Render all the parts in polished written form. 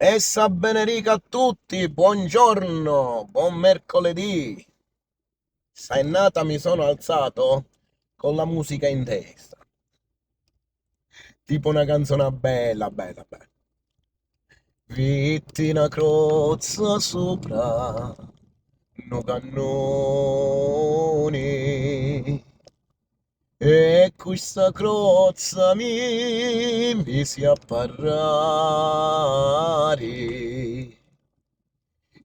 Essa benedica a tutti, buongiorno, buon mercoledì. Sai nata, mi sono alzato con la musica in testa, tipo una canzone bella, bella, bella. Vitti una crozza sopra, no cannoni, e questa crozza mi misi a parlare.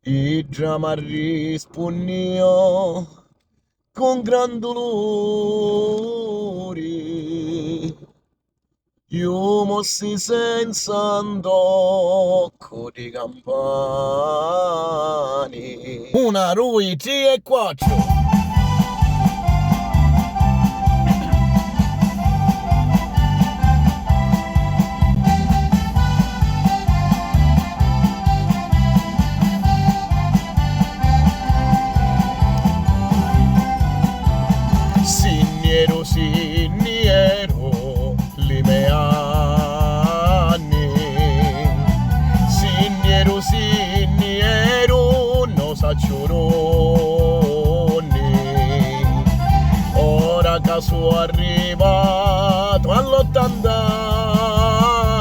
I dramma rispunnio con gran dolore. Io mossi senza andocco di campani. Una, due, tre e quattro. Siniero, siniero, limeani. Siniero, siniero, no saccioroni. Ora che sono arrivato all'80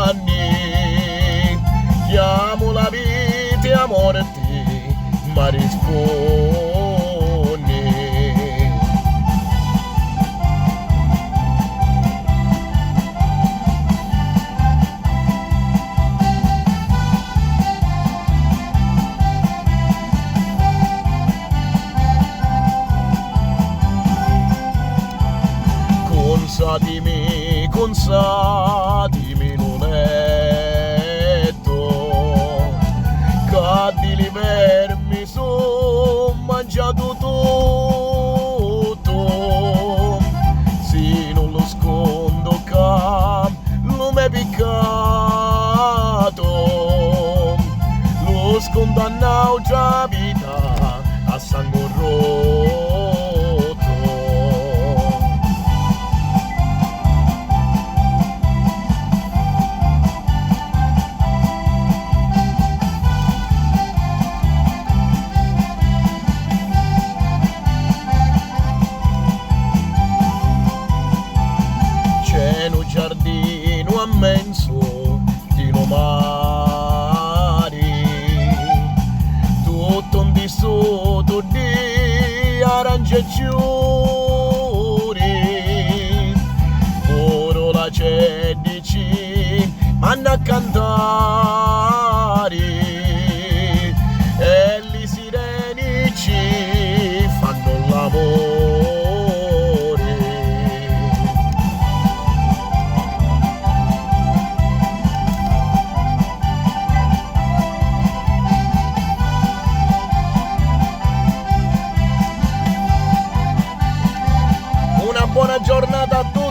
anni, chiamo la vita e a morte, ma rispondi. Consatimi lo letto, che di livermi son mangiato tutto, se non lo scondo che non mi è piccato, lo scondannato già vita a sangue rotto. Giardino ammenso di Lomari, tutto un vissuto di arance e fiori, ora la cedici manna a cantare e li sirenici fanno l'amore. Buona giornata a tutti.